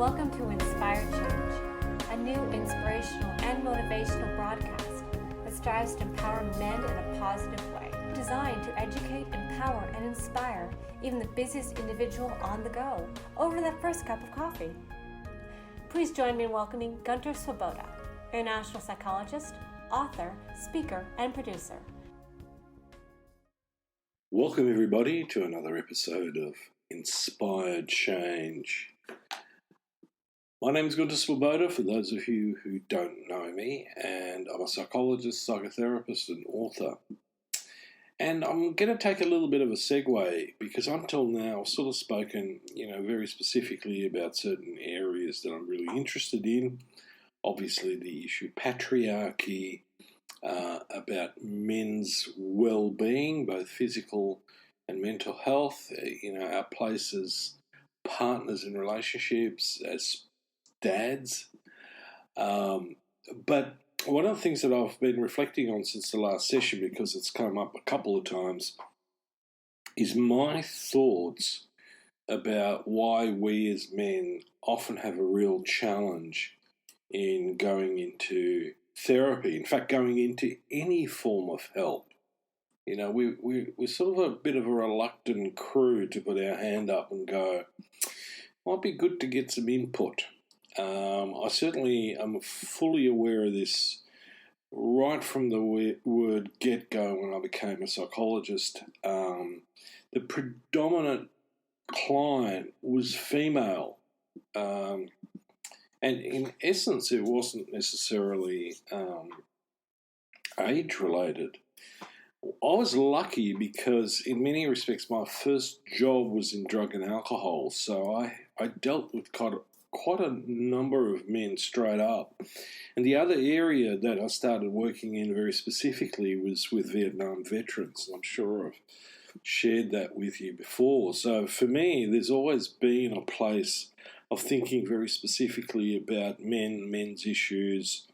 Welcome to Inspired Change, a new inspirational and motivational broadcast that strives to empower men in a positive way, designed to educate, empower, and inspire even the busiest individual on the go over that first cup of coffee. Please join me in welcoming Gunter, international psychologist, author, speaker, and producer. Welcome everybody to another episode of Inspired Change. My name is Gunter for those of you who don't know me, and I'm a psychologist, psychotherapist, and author. And I'm going to take a little bit of a segue because until now I've sort of spoken, very specifically about certain areas that I'm really interested in. Obviously the issue of patriarchy, about men's well-being, both physical and mental health, our place as partners in relationships, as dads. But one of the things that I've been reflecting on since the last session, because it's come up a couple of times, is my thoughts about why we as men often have a real challenge in going into therapy, in fact, going into any form of help. We're sort of a bit of a reluctant crew to put our hand up and go, might be good to get some input. I certainly am fully aware of this right from the word get-go when I became a psychologist. The predominant client was female. And in essence, it wasn't necessarily age-related. I was lucky because in many respects my first job was in drug and alcohol, so I dealt with quite a number of men straight up. And the other area that I started working in very specifically was with Vietnam veterans. I'm sure I've shared that with you before. So for me, there's always been a place of thinking very specifically about men's issues,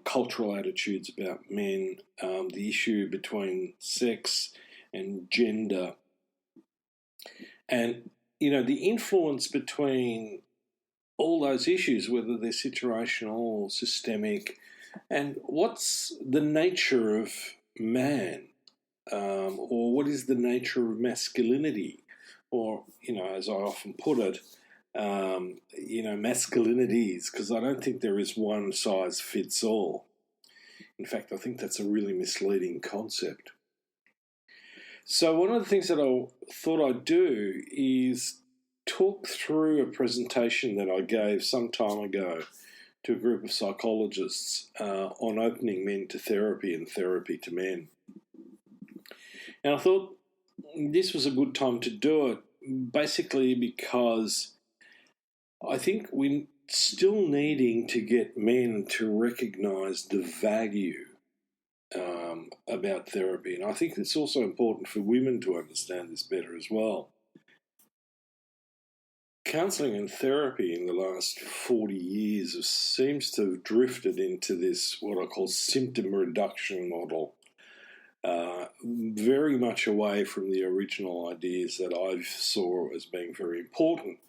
cultural attitudes about men, the issue between sex and gender, and the influence between all those issues, whether they're situational or systemic, and what's the nature of man, or what is the nature of masculinity, or as I often put it, masculinities, because I don't think there is one size fits all. In fact, I think that's a really misleading concept. So one of the things that I thought I'd do is talk through a presentation that I gave some time ago to a group of psychologists on opening men to therapy and therapy to men. And I thought this was a good time to do it, basically because I think we're still needing to get men to recognise the value about therapy. And I think it's also important for women to understand this better as well. Counselling and therapy in the last 40 years seems to have drifted into this, what I call symptom reduction model, very much away from the original ideas that I saw as being very important,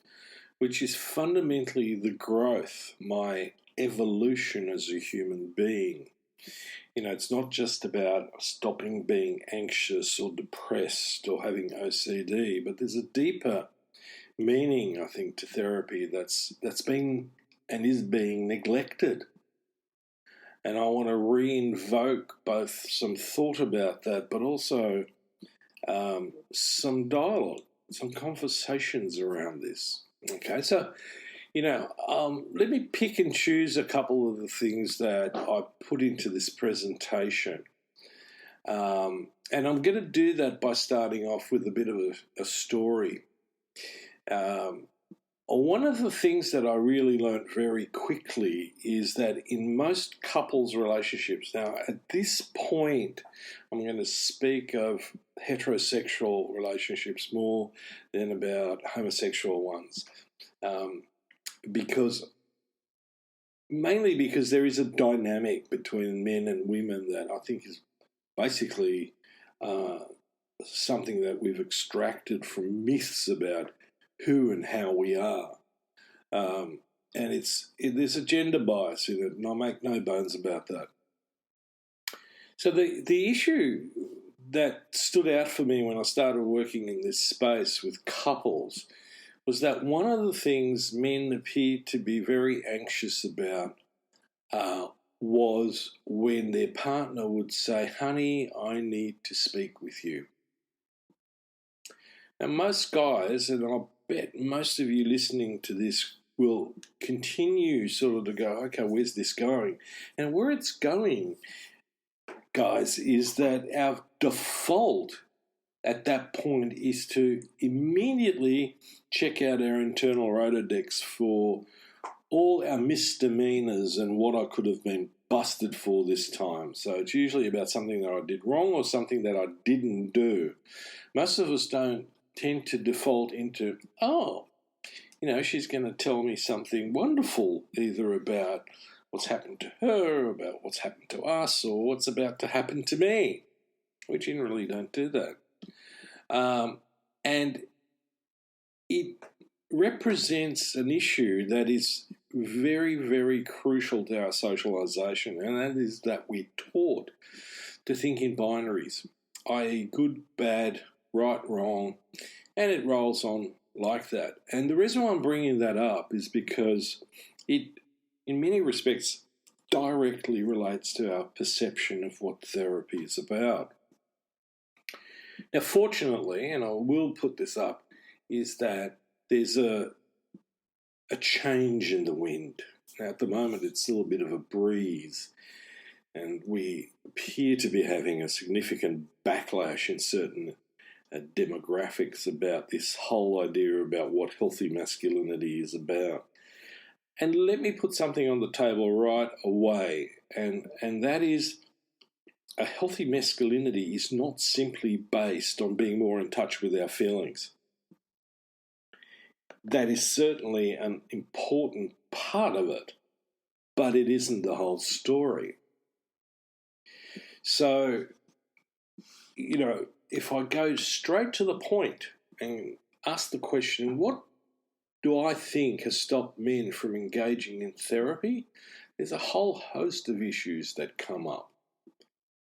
which is fundamentally the growth, my evolution as a human being. It's not just about stopping being anxious or depressed or having OCD, but there's a deeper meaning, I think, to therapy that's been and is being neglected. And I want to re-invoke both some thought about that, but also some dialogue, some conversations around this. Okay, so, let me pick and choose a couple of the things that I put into this presentation. And I'm going to do that by starting off with a bit of a story. One of the things that I really learned very quickly is that in most couples' relationships, now at this point, I'm going to speak of heterosexual relationships more than about homosexual ones. Mainly because there is a dynamic between men and women that I think is basically something that we've extracted from myths about who and how we are. And there's a gender bias in it, and I make no bones about that. So the issue that stood out for me when I started working in this space with couples was that one of the things men appeared to be very anxious about was when their partner would say, "Honey, I need to speak with you." Now, most guys, and I'll bet most of you listening to this will continue sort of to go, okay, where's this going? And where it's going, guys, is that our default at that point is to immediately check out our internal Rolodex for all our misdemeanors and what I could have been busted for this time. So it's usually about something that I did wrong or something that I didn't do. Most of us don't tend to default into, she's going to tell me something wonderful, either about what's happened to her, about what's happened to us, or what's about to happen to me. We generally don't do that. And it represents an issue that is very, very crucial to our socialization, and that is that we're taught to think in binaries, i.e. good, bad, right, wrong, and it rolls on like that. And the reason why I'm bringing that up is because it, in many respects, directly relates to our perception of what therapy is about. Now, fortunately, and I will put this up, is that there's a change in the wind. Now, at the moment, it's still a bit of a breeze, and we appear to be having a significant backlash in certain demographics about this whole idea about what healthy masculinity is about. And let me put something on the table right away, and that is a healthy masculinity is not simply based on being more in touch with our feelings. That is certainly an important part of it, but it isn't the whole story. So, if I go straight to the point and ask the question, what do I think has stopped men from engaging in therapy? There's a whole host of issues that come up.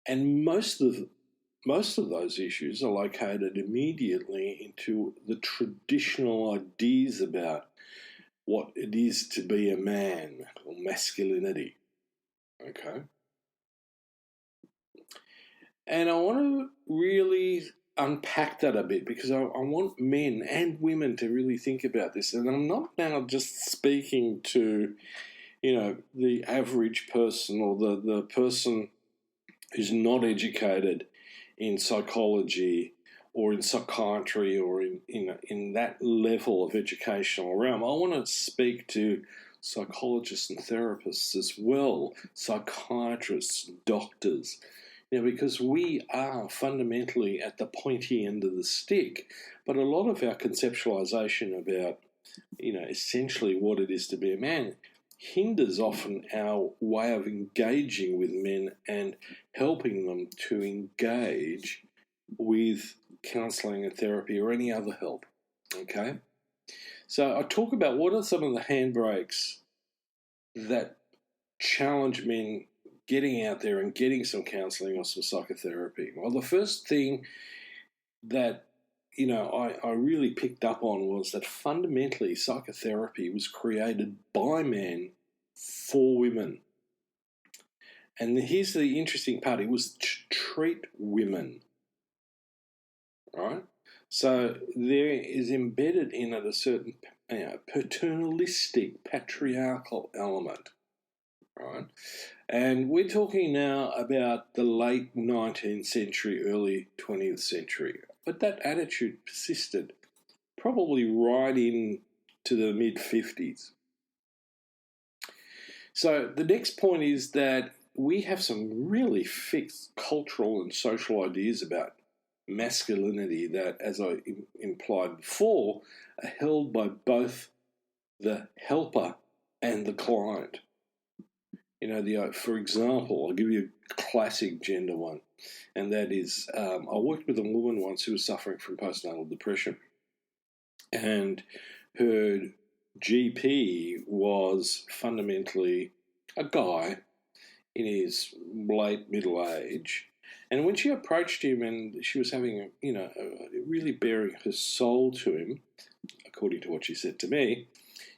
And most of those issues are located immediately into the traditional ideas about what it is to be a man, or masculinity. Okay? And I want to really unpack that a bit, because I want men and women to really think about this. And I'm not now just speaking to, the average person or the person who's not educated in psychology or in psychiatry or in that level of educational realm. I want to speak to psychologists and therapists as well, psychiatrists, doctors, because we are fundamentally at the pointy end of the stick. But a lot of our conceptualization about, essentially what it is to be a man hinders often our way of engaging with men and helping them to engage with counselling and therapy or any other help. Okay? So I talk about what are some of the handbrakes that challenge men getting out there and getting some counselling or some psychotherapy. Well, the first thing that I really picked up on was that fundamentally psychotherapy was created by men for women. And here's the interesting part, it was to treat women, right? So there is embedded in it a certain paternalistic, patriarchal element, right? And we're talking now about the late 19th century, early 20th century. But that attitude persisted probably right into the mid-50s. So the next point is that we have some really fixed cultural and social ideas about masculinity that, as I implied before, are held by both the helper and the client. For example, I'll give you a classic gender one, and that is, I worked with a woman once who was suffering from postnatal depression, and her GP was fundamentally a guy in his late middle age. And when she approached him and she was having, really bearing her soul to him, according to what she said to me,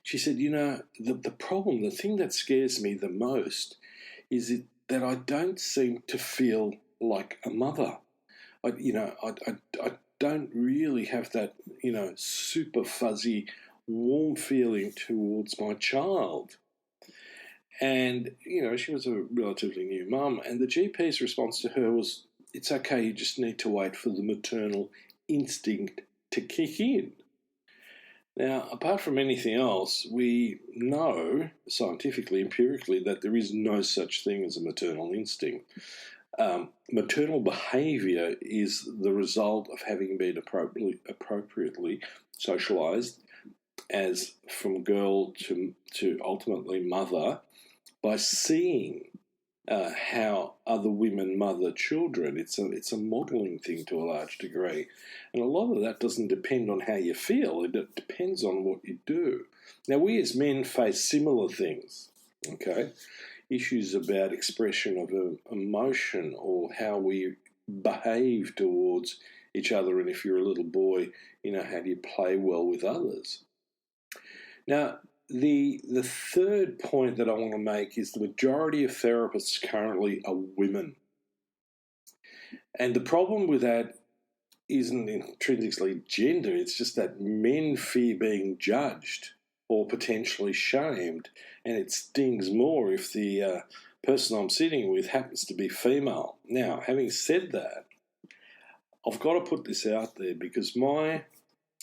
she said, the problem, the thing that scares me the most is that I don't seem to feel like a mother. I don't really have that, super fuzzy, warm feeling towards my child. And, she was a relatively new mum, and the GP's response to her was, it's okay, you just need to wait for the maternal instinct to kick in. Now, apart from anything else, we know scientifically, empirically, that there is no such thing as a maternal instinct. Maternal behaviour is the result of having been appropriately socialised as from girl to ultimately mother by seeing how other women mother children. It's a modelling thing to a large degree. And a lot of that doesn't depend on how you feel. It depends on what you do. Now, we as men face similar things, okay? Issues about expression of emotion or how we behave towards each other. And if you're a little boy, how do you play well with others? Now, the third point that I want to make is the majority of therapists currently are women. And the problem with that isn't intrinsically gender, it's just that men fear being judged or potentially shamed, and it stings more if the person I'm sitting with happens to be female. Now, having said that, I've got to put this out there because my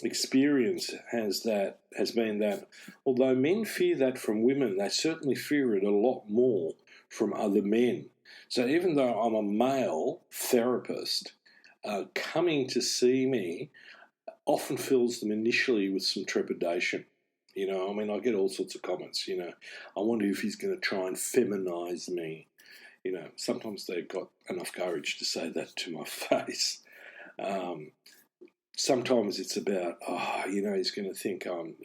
experience has been that although men fear that from women, they certainly fear it a lot more from other men. So even though I'm a male therapist, coming to see me often fills them initially with some trepidation. I get all sorts of comments, I wonder if he's going to try and feminize me. Sometimes they've got enough courage to say that to my face. Sometimes it's about, he's going to think I'm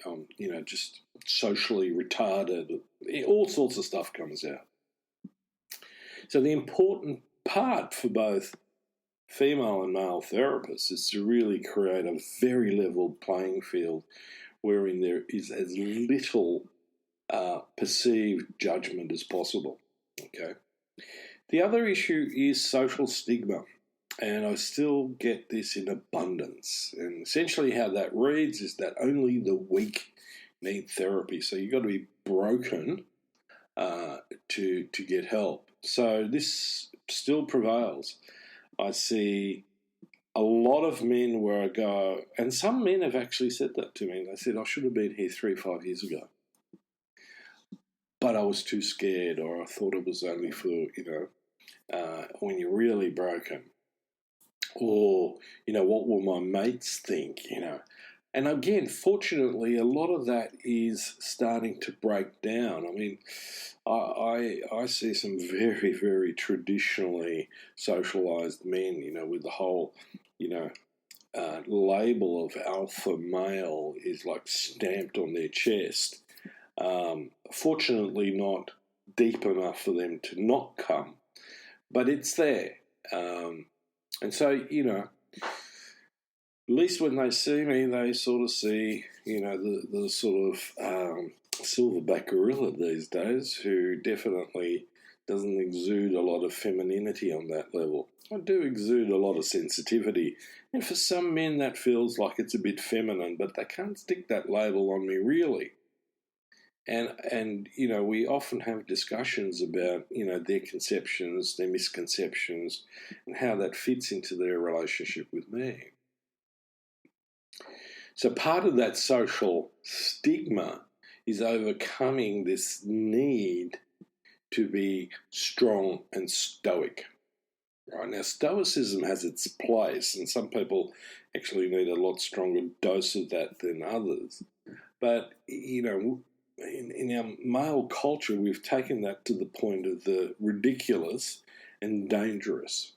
just socially retarded. All sorts of stuff comes out. So the important part for both female and male therapists is to really create a very level playing field wherein there is as little perceived judgment as possible. Okay. The other issue is social stigma. And I still get this in abundance. And essentially how that reads is that only the weak need therapy. So you've got to be broken to get help. So this still prevails. I see a lot of men where I go, and some men have actually said that to me. They said, I should have been here 3-5 years ago. But I was too scared, or I thought it was only for, when you're really broken. Or, what will my mates think, And again, fortunately, a lot of that is starting to break down. I mean, I see some very, very traditionally socialised men, with the whole, label of alpha male is like stamped on their chest. Fortunately, not deep enough for them to not come, but it's there. And so, at least when they see me, they sort of see, the sort of silverback gorilla these days who definitely doesn't exude a lot of femininity on that level. I do exude a lot of sensitivity. And for some men, that feels like it's a bit feminine, but they can't stick that label on me, really. And we often have discussions about, their conceptions, their misconceptions, and how that fits into their relationship with me. So part of that social stigma is overcoming this need to be strong and stoic. Right? Now, stoicism has its place, and some people actually need a lot stronger dose of that than others. But, in our male culture, we've taken that to the point of the ridiculous and dangerous.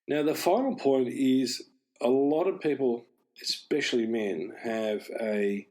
Now, the final point is a lot of people, especially men, have a